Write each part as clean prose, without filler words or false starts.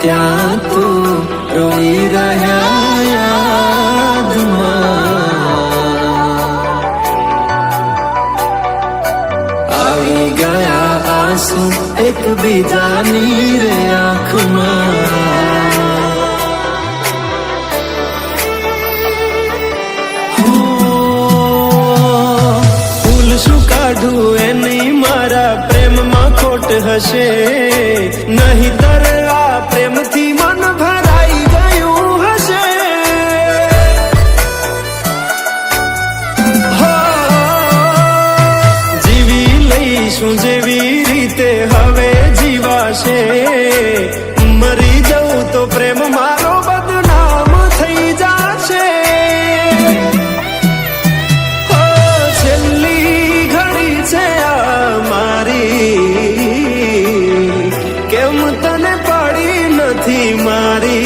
ત્યાં તું રોઈ રહ્યા યાદમાં આવી ગયા આંસુ એકબીજાની રે આંખમાં ફૂલ શું કાઢું એની મારા પ્રેમમાં ખોટ હશે નહીતર આ પ્રેમથી મન ભરાઈ ગયું હશે જીવી લઈશું જેવી રીતે હવે જીવાશે મરી જવું તો પ્રેમ મારો બદનામ થઈ જાશે છેલ્લી ઘડી છે આ મારી કેમ તને પડી નથી મારી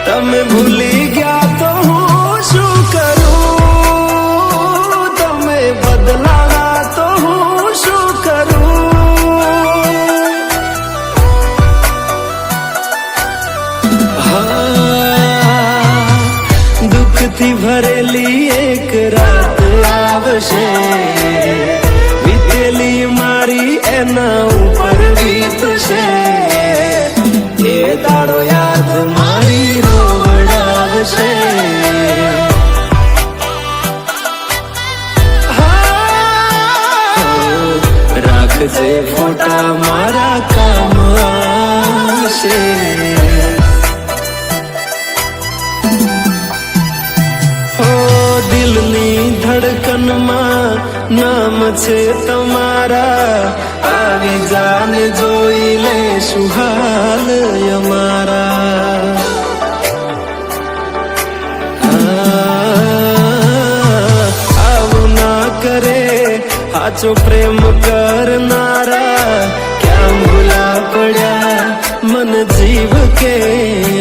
તમે ભૂલી ગયા તો હું શું કરું તમે બદલાવા તો હું શું કરું દુઃખથી ભરેલી એક રાત આવશે વીતેલી મારી એના ઉપર વીતશે એ દાડો યાદ મારી રોવડાવશે રાખજે ફોટા મારા કામ આવશે દિલની ધડકનમાં નામ છે તમારા આવી જાને જોઈ લે સુહાલ અમારા આવું ના કરે સાચો પ્રેમ કરનારા ક્યાં ભૂલા પડ્યા મન જીવ કે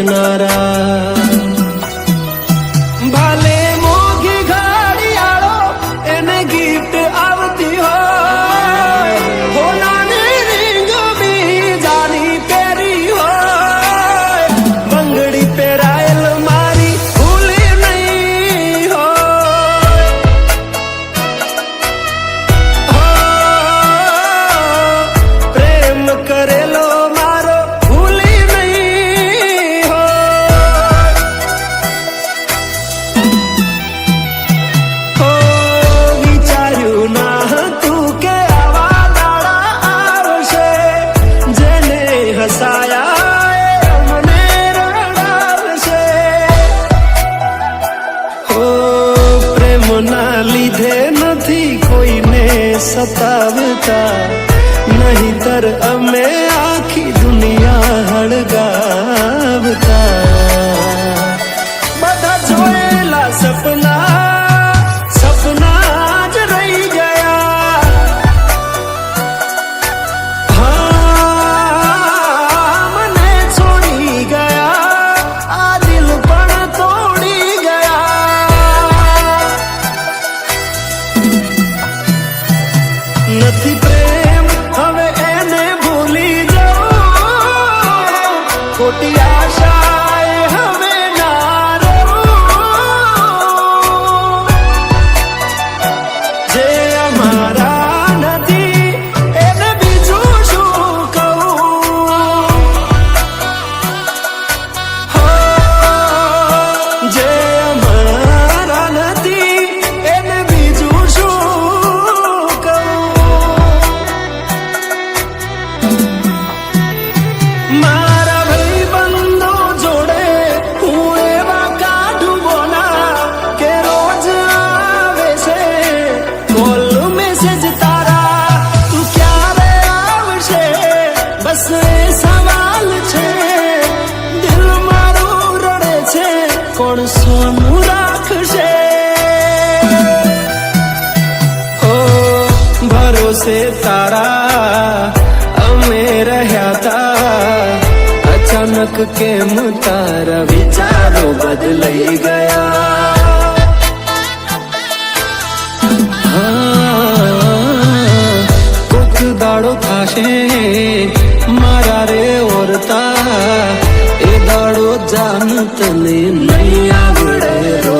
નારા ના લીધે નથી કોઈને સતાવતા નહીતર અમે આખી દુનિયા હળગાવતા બધા જોયેલા સપના જ રહી ગયા મને છોડી ગયા આ દિલ પણ તોડી નથી પ્રેમ હવે એને ભૂલી જાઓ ખોટી આશાએ હવે ના રહું જે અમારા નથી એને બીજું શું કહું જે અમારા નથી એને બીજું શું મારા ભાઈબંધો જોડે હું એવા કાઢું બોના કે રોજ આવે છે કોલ મેસેજ તારા તું ક્યારે આવશે બસ એ સવાલ છે દિલ મારું રડે છે કોણ સોનું રાખશે ભરોસે તારા અમે રહ્યા તા અચાનક કેમ તારા વિચારો બદલાઈ ગયા કોક દાડો થાશે મારા રે ઓરતા, એ દાડો જાન તને નહીં આવડે રો